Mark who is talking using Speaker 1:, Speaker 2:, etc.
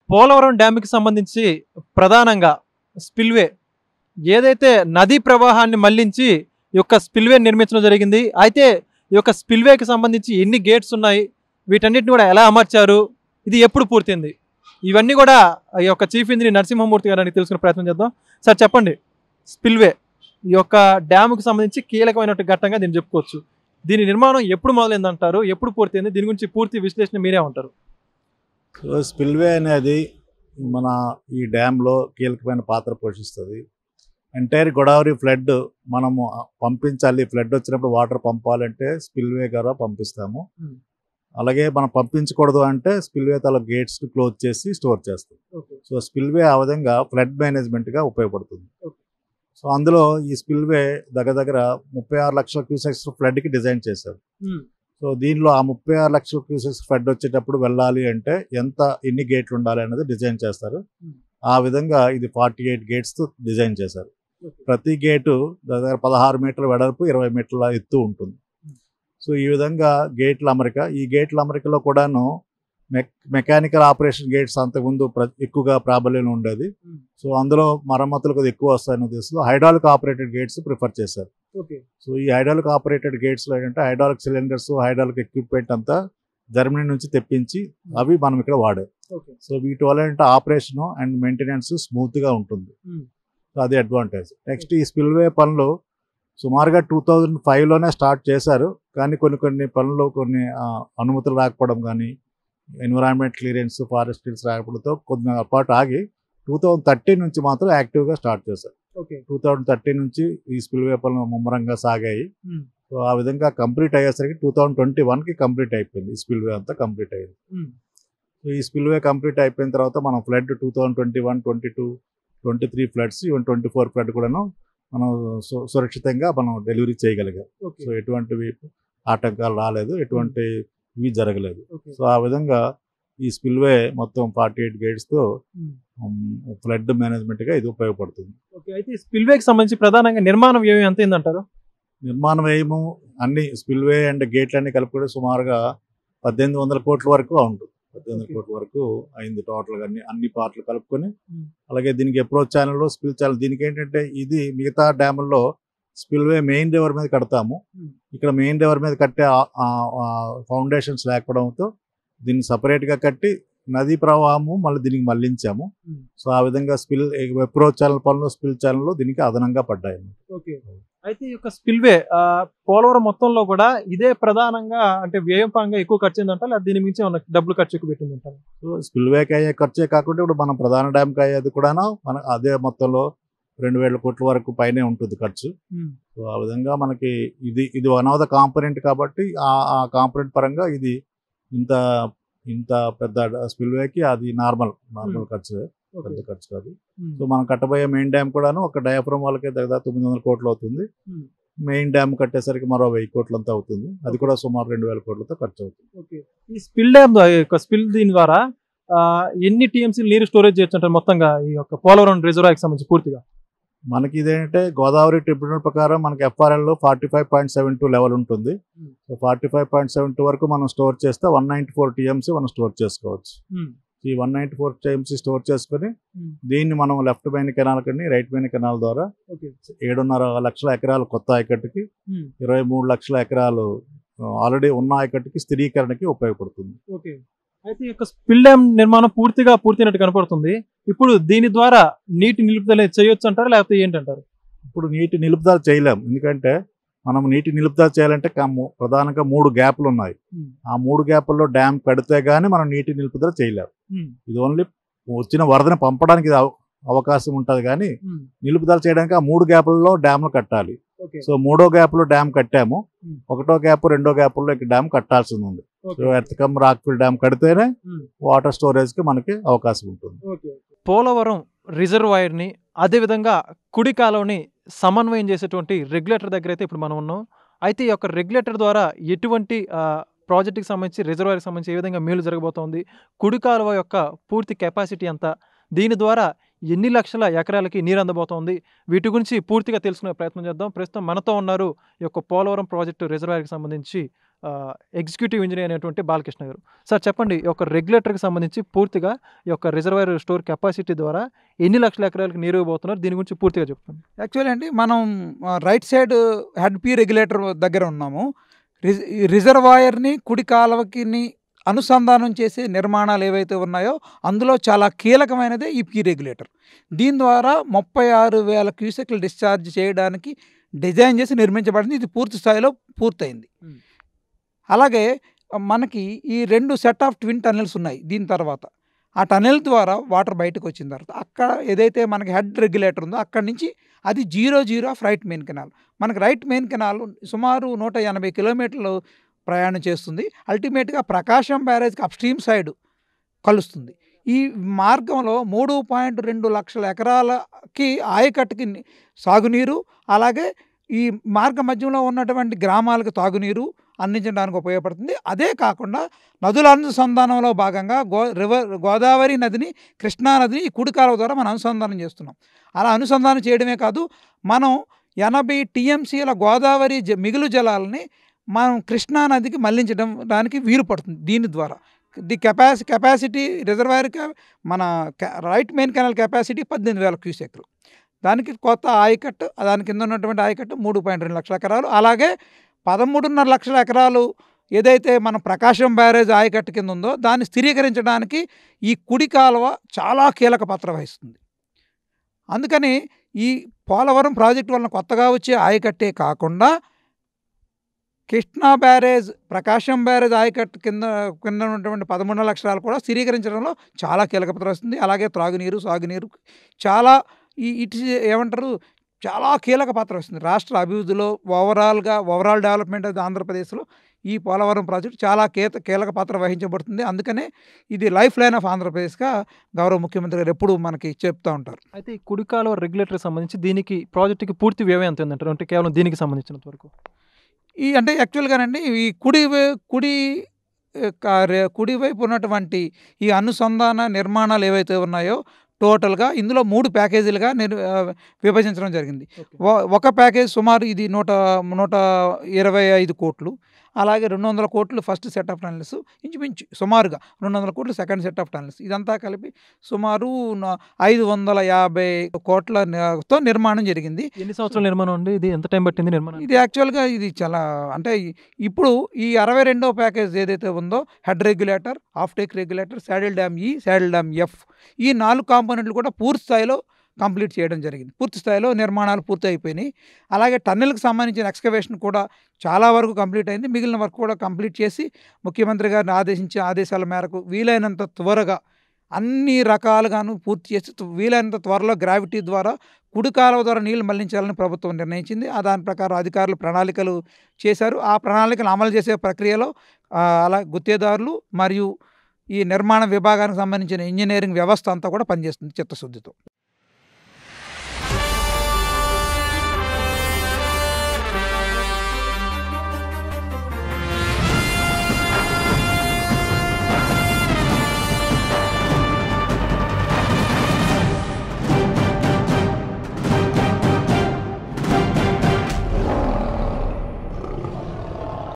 Speaker 1: పోలవరం డ్యామ్‌కి సంబంధించి ప్రధానంగా స్పిల్‌వే ఏదైతే నదీ ప్రవాహాన్ని మళ్లించి ఈ యొక్క స్పిల్‌వే నిర్మించడం జరిగింది. అయితే ఈ యొక్క స్పిల్‌వేకి సంబంధించి ఎన్ని గేట్స్ ఉన్నాయి? వీటన్నిటిని కూడా ఎలా అమర్చారు? ఇది ఎప్పుడు పూర్తయింది? ఇవన్నీ కూడా ఈ యొక్క చీఫ్ ఇంజినీర్ నరసింహమూర్తి గారిని తెలుసుకునే ప్రయత్నం చేద్దాం. సార్ చెప్పండి. స్పిల్‌వే ఈ యొక్క డ్యామ్‌కి సంబంధించి కీలకమైనటువంటి ఘట్టంగా దీన్ని చెప్పుకోవచ్చు. దీని నిర్మాణం ఎప్పుడు మొదలైందంటారు? ఎప్పుడు పూర్తయింది? దీని గురించి పూర్తి విశ్లేషణ మీరే ఉంటారు.
Speaker 2: స్పిల్వే అనేది మన ఈ డ్యాంలో కీలకమైన పాత్ర పోషిస్తుంది. ఎంటైర్ గోదావరి ఫ్లడ్ మనము పంపించాలి, ఫ్లడ్ వచ్చినప్పుడు వాటర్ పంపాలంటే స్పిల్వే ద్వారా పంపిస్తాము. అలాగే మనం పంపించకూడదు అంటే స్పిల్వే తల గేట్స్ క్లోజ్ చేసి స్టోర్ చేస్తాం. సో స్పిల్వే ఆ విధంగా ఫ్లడ్ మేనేజ్మెంట్గా ఉపయోగపడుతుంది. సో అందులో ఈ స్పిల్వే దగ్గర 36 లక్షల క్యూసెక్స్ ఫ్లడ్కి డిజైన్ చేశారు. సో దీనిలో ఆ 36 లక్షల క్యూసెక్స్ ఫ్లడ్ వచ్చేటప్పుడు వెళ్ళాలి అంటే ఎన్ని గేట్లు ఉండాలి అనేది డిజైన్ చేస్తారు. ఆ విధంగా ఇది 48 గేట్స్తో డిజైన్ చేశారు. ప్రతి గేటు దగ్గర 16 మీటర్ల వెడల్పు, 20 మీటర్ల ఎత్తు ఉంటుంది. సో ఈ విధంగా గేట్ల అమరిక, ఈ గేట్ల అమరికలో కూడాను మెకానికల్ ఆపరేషన్ గేట్స్ అంతకుముందు ఎక్కువగా ప్రాబల్యం ఉండేది. సో అందులో మరమ్మతులు కొద్దిగా ఎక్కువ వస్తాయని ఉద్దేశంలో హైడ్రాలిక్ ఆపరేటెడ్ గేట్స్ ప్రిఫర్ చేశారు. సో ఈ హైడ్రాలిక్ ఆపరేటెడ్ గేట్స్లో ఏంటంటే హైడ్రాలిక్ సిలిండర్స్, హైడ్రాలిక్ ఎక్విప్మెంట్ అంతా జర్మనీ నుంచి తెప్పించి అవి మనం ఇక్కడ వాడాం. సో వీటి వల్ల ఏంటంటే ఆపరేషన్ అండ్ మెయింటెనెన్స్ స్మూత్గా ఉంటుంది. సో అది అడ్వాంటేజ్. నెక్స్ట్ ఈ స్పిల్వే పనులు సుమారుగా 2005లోనే స్టార్ట్ చేశారు. కానీ కొన్ని పనులు కొన్ని అనుమతులు రాకపోవడం కానీ, ఎన్విరాన్మెంట్ క్లియరెన్స్, ఫారెస్ట్ క్లియరెన్స్ రాకపోవడంతో కొద్ది పాటు ఆగి 2013 నుంచి మాత్రం యాక్టివ్గా స్టార్ట్ చేశారు. 2013 నుంచి ఈ స్పిల్వే పనులు ముమ్మరంగా సాగాయి. సో ఆ విధంగా కంప్లీట్ అయ్యేసరికి 2021కి కంప్లీట్ అయిపోయింది. ఈ స్పిల్వే అంతా కంప్లీట్ అయ్యింది. సో ఈ స్పిల్వే కంప్లీట్ అయిపోయిన తర్వాత మనం ఫ్లడ్ 2021, 22, 23 ఫ్లడ్స్, ఈవెన్ 24 ఫ్లడ్ కూడాను మనం సురక్షితంగా మనం డెలివరీ చేయగలిగాం. సో ఎటువంటివి ఆటంకాలు రాలేదు, ఎటువంటివి జరగలేదు. సో ఆ విధంగా ఈ స్పిల్వే మొత్తం 48 గేట్స్తో ఫ్లడ్ మేనేజ్మెంట్గా ఇది ఉపయోగపడుతుంది.
Speaker 1: అయితే స్పిల్వేకి సంబంధించి ప్రధానంగా నిర్మాణ వ్యయం ఎంత అయిందంటారు?
Speaker 2: నిర్మాణ వ్యయము అన్ని స్పిల్వే అండ్ గేట్లు అన్ని కలుపుకుంటే సుమారుగా 1800 కోట్ల వరకు ఉంటుంది. 1800 కోట్ల వరకు అయింది టోటల్గా అన్ని పార్ట్లు కలుపుకొని. అలాగే దీనికి అప్రోచ్ ఛానల్, స్పిల్ ఛానల్, దీనికి ఏంటంటే ఇది మిగతా డ్యాముల్లో స్పిల్వే మెయిన్ రివర్ మీద కడతాము. ఇక్కడ మెయిన్ రివర్ మీద కట్టే ఫౌండేషన్స్ లేకపోవడంతో దీన్ని సపరేట్గా కట్టి నదీ ప్రవాహము మళ్ళీ దీనికి మళ్లించాము. సో ఆ విధంగా అప్రోచ్ ఛానల్ పనులు, స్పిల్ ఛానల్ దీనికి అదనంగా పడ్డాయి.
Speaker 1: అయితే ఈ యొక్క స్పిల్వే పోలవరం మొత్తంలో కూడా ఇదే ప్రధానంగా అంటే వ్యయం పరంగా ఎక్కువ ఖర్చు అయిందంట, లేదా దీని మించి ఏమన్నా డబ్బులు ఖర్చు ఎక్కువ పెట్టిందంటారు?
Speaker 2: సో స్పిల్వేకి అయ్యే ఖర్చే కాకుండా ఇప్పుడు మనం ప్రధాన డ్యామ్కి అయ్యేది కూడా మన అదే మొత్తంలో 2000 కోట్ల వరకు పైనే ఉంటుంది ఖర్చు. సో ఆ విధంగా మనకి ఇది వన్ ఆఫ్ ద కాంపోనెంట్ కాబట్టి ఆ కాంపోనెంట్ పరంగా ఇది ఇంత పెద్ద స్పిల్వేకి అది నార్మల్ ఖర్చు, పెద్ద ఖర్చు కాదు. సో మనం కట్టబోయే మెయిన్ డ్యామ్ కూడాను ఒక డయాఫ్రమ్ వాళ్ళకి దాదాపు 900 కోట్లు అవుతుంది. మెయిన్ డ్యామ్ కట్టేసరికి మరో 1000 కోట్లంతా అవుతుంది. అది కూడా సుమారు 2000 కోట్లతో ఖర్చు అవుతుంది.
Speaker 1: ఈ స్పిల్ డ్యామ్ దీని ద్వారా ఎన్ని టీఎంసీ నీరు స్టోరేజ్ చేయొచ్చు అంటారు మొత్తంగా ఈ యొక్క పోలవరం రిజర్వాయర్కి సంబంధించి పూర్తిగా?
Speaker 2: మనకి ఇదేంటంటే గోదావరి ట్రిబ్యునల్ ప్రకారం మనకి FRL 45.72 లెవెల్ ఉంటుంది. సో 45.72 వరకు మనం స్టోర్ చేస్తే 194 టీఎంసీ మనం స్టోర్ చేసుకోవచ్చు. ఈ 194 టీఎంసీ స్టోర్ చేసుకుని దీన్ని మనం లెఫ్ట్ మెయిన్ కెనాల్ కని రైట్ మెయిన్ కెనాల్ ద్వారా 7.5 లక్షల ఎకరాలు కొత్త ఆయకట్టుకి, 23 లక్షల ఎకరాలు ఆల్రెడీ ఉన్న ఆయకట్టుకి స్థిరీకరణకి ఉపయోగపడుతుంది.
Speaker 1: అయితే ఈ యొక్క స్పిల్ డ్యామ్ నిర్మాణం పూర్తయినట్టు కనపడుతుంది. ఇప్పుడు దీని ద్వారా నీటి నిలుపుదల చేయొచ్చు అంటారు, లేకపోతే ఏంటంటారు?
Speaker 2: ఇప్పుడు నీటి నిలుపుదల చేయలేం. ఎందుకంటే మనం నీటి నిలుపుదల చేయాలంటే ప్రధానంగా 3 గ్యాప్లు ఉన్నాయి. ఆ 3 గ్యాపుల్లో డ్యామ్ కడితే గానీ మనం నీటి నిలుపుదల చేయలేం. ఇది ఓన్లీ వచ్చిన వరదని పంపడానికి అవకాశం ఉంటుంది, కానీ నిలుపుదల చేయడానికి ఆ 3 గ్యాపుల్లో డ్యామ్లు కట్టాలి. సో 3వ గ్యాప్లో డ్యామ్ కట్టాము, 1వ గ్యాప్ 2వ గ్యాపుల్లో డ్యామ్ కట్టాల్సింది ఉంది. సో ఎర్త్కమ్ రాక్ఫిల్ డ్యామ్ కడితేనే వాటర్ స్టోరేజ్కి మనకి అవకాశం ఉంటుంది.
Speaker 1: పోలవరం రిజర్వాయర్ని అదేవిధంగా కుడి కాలువని సమన్వయం చేసేటువంటి రెగ్యులేటర్ దగ్గర అయితే ఇప్పుడు మనం ఉన్నాం. అయితే ఈ యొక్క రెగ్యులేటర్ ద్వారా ఎటువంటి ప్రాజెక్టుకి సంబంధించి, రిజర్వాయర్కి సంబంధించి ఏ విధంగా మేలు జరగబోతోంది, కుడి కాలువ యొక్క పూర్తి కెపాసిటీ ఎంత, దీని ద్వారా ఎన్ని లక్షల ఎకరాలకి నీరు అందబోతోంది, వీటి గురించి పూర్తిగా తెలుసుకునే ప్రయత్నం చేద్దాం. ప్రస్తుతం మనతో ఉన్నారు ఈ యొక్క పోలవరం ప్రాజెక్టు రిజర్వాయర్కి సంబంధించి ఎగ్జిక్యూటివ్ ఇంజనీర్ అయినటువంటి బాలకృష్ణ గారు. సార్ చెప్పండి, ఈ యొక్క రెగ్యులేటర్కి సంబంధించి పూర్తిగా ఈ యొక్క రిజర్వాయర్ స్టోర్ కెపాసిటీ ద్వారా ఎన్ని లక్షల ఎకరాలకు నీరు ఇవ్వబోతున్నారు, దీని గురించి పూర్తిగా చెప్పండి.
Speaker 3: యాక్చువల్లీ అండి మనం right side head P regulator దగ్గర ఉన్నాము. రిజర్వాయర్ని కుడి కాలువకి అనుసంధానం చేసే నిర్మాణాలు ఏవైతే ఉన్నాయో అందులో చాలా కీలకమైనదే ఈ పీ రెగ్యులేటర్. దీని ద్వారా 36,000 క్యూసెక్లు డిశ్చార్జ్ చేయడానికి డిజైన్ చేసి నిర్మించబడింది. ఇది పూర్తి స్థాయిలో పూర్తయింది. అలాగే మనకి ఈ 2 సెట్ ఆఫ్ ట్విన్ టన్నెల్స్ ఉన్నాయి. దీని తర్వాత ఆ టన్నెల్ ద్వారా వాటర్ బయటకు వచ్చిన తర్వాత అక్కడ ఏదైతే మనకి హెడ్ రెగ్యులేటర్ ఉందో అక్కడి నుంచి అది 0 ఆఫ్ రైట్ మెయిన్ కెనాల్. మనకి రైట్ మెయిన్ కెనాల్ సుమారు 180 కిలోమీటర్లు ప్రయాణం చేస్తుంది. అల్టిమేట్గా ప్రకాశం బ్యారేజ్కి అప్స్ట్రీమ్ సైడ్ కలుస్తుంది. ఈ మార్గంలో 3.2 లక్షల ఎకరాలకి ఆయకట్టుకి సాగునీరు, అలాగే ఈ మార్గ మధ్యంలో ఉన్నటువంటి గ్రామాలకు తాగునీరు అందించడానికి ఉపయోగపడుతుంది. అదే కాకుండా నదుల అనుసంధానంలో భాగంగా గోదావరి నదిని, కృష్ణా నదిని ఈ కుడి కాలువ ద్వారా మనం అనుసంధానం చేస్తున్నాం. అలా అనుసంధానం చేయడమే కాదు, మనం 80 టీఎంసీల గోదావరి మిగులు జలాలని మనం కృష్ణా నదికి మళ్లించడం దానికి వీలు పడుతుంది. దీని ద్వారా ది కెపాసిటీ రిజర్వాయర్కి మన రైట్ మెయిన్ కెనాల్ కెపాసిటీ 18,000 క్యూసెక్లు. దానికి కొత్త ఆయకట్టు, దాని కింద ఉన్నటువంటి ఆయకట్టు 3.2 లక్షల ఎకరాలు. అలాగే 13.5 లక్షల ఎకరాలు ఏదైతే మన ప్రకాశం బ్యారేజ్ ఆయకట్టు కింద ఉందో దాన్ని స్థిరీకరించడానికి ఈ కుడి కాలువ చాలా కీలక పాత్ర వహిస్తుంది. అందుకని ఈ పోలవరం ప్రాజెక్టు వలన కొత్తగా వచ్చే ఆయకట్టే కాకుండా కృష్ణా బ్యారేజ్, ప్రకాశం బ్యారేజ్ ఆయకట్టు కింద ఉన్నటువంటి 13 లక్షలు కూడా స్థిరీకరించడంలో చాలా కీలక పాత్ర వస్తుంది. అలాగే త్రాగునీరు, సాగునీరు చాలా ఇటు ఏమంటారు చాలా కీలక పాత్ర వస్తుంది. రాష్ట్ర అభివృద్ధిలో ఓవరాల్ డెవలప్మెంట్ ఆఫ్ ఆంధ్రప్రదేశ్లో ఈ పోలవరం ప్రాజెక్టు చాలా కీలక పాత్ర వహించబడుతుంది. అందుకనే ఇది లైఫ్ లైన్ ఆఫ్ ఆంధ్రప్రదేశ్గా గౌరవ ముఖ్యమంత్రి గారు ఎప్పుడు మనకి చెప్తూ ఉంటారు.
Speaker 1: అయితే ఈ కుడి కాలువ రెగ్యులేటర్కి సంబంధించి దీనికి ప్రాజెక్టుకి పూర్తి వ్యయం ఎంత ఉందంటారు, అంటే కేవలం దీనికి సంబంధించినంత వరకు?
Speaker 3: అంటే యాక్చువల్గానండి ఈ కుడివైపు ఉన్నటువంటి ఈ అనుసంధాన నిర్మాణాలు ఏవైతే ఉన్నాయో టోటల్గా ఇందులో 3 ప్యాకేజీలుగా విభజించడం జరిగింది. ఒక ప్యాకేజ్ సుమారు ఇది 125 కోట్లు, అలాగే 200 కోట్లు ఫస్ట్ సెట్ ఆఫ్ టనల్స్, ఇంచుమించు సుమారుగా 200 కోట్లు సెకండ్ సెట్ ఆఫ్ టనల్స్. ఇదంతా కలిపి సుమారు 550 కోట్లతో నిర్మాణం జరిగింది.
Speaker 1: ఎన్ని సంవత్సరాల నిర్మాణం అండి ఇది? ఎంత టైం పట్టింది నిర్మాణం?
Speaker 3: ఇది యాక్చువల్గా ఇది చాలా అంటే ఇప్పుడు ఈ 62వ ప్యాకేజ్ ఏదైతే ఉందో head regulator, of take regulator, saddle dam ఈ, శాడిల్ డ్యామ్ ఎఫ్, ఈ 4 కాంపోనెంట్లు కూడా పూర్తి స్థాయిలో కంప్లీట్ చేయడం జరిగింది. పూర్తి స్థాయిలో నిర్మాణాలు పూర్తి అయిపోయినాయి. అలాగే టన్నెల్కి సంబంధించిన ఎక్స్కవేషన్ కూడా చాలా వరకు కంప్లీట్ అయింది. మిగిలిన వర్క్ కూడా కంప్లీట్ చేసి ముఖ్యమంత్రి గారిని ఆదేశించిన ఆదేశాల మేరకు వీలైనంత త్వరగా అన్ని రకాలుగాను పూర్తి చేసి వీలైనంత త్వరలో గ్రావిటీ ద్వారా కుడి కాలువ ద్వారా నీళ్లు మళ్లించాలని ప్రభుత్వం నిర్ణయించింది. దాని ప్రకారం అధికారులు ప్రణాళికలు చేశారు. ఆ ప్రణాళికలు అమలు చేసే ప్రక్రియలో అలా గుత్తేదారులు మరియు ఈ నిర్మాణ విభాగానికి సంబంధించిన ఇంజనీరింగ్ వ్యవస్థ అంతా కూడా పనిచేస్తుంది చిత్తశుద్ధితో.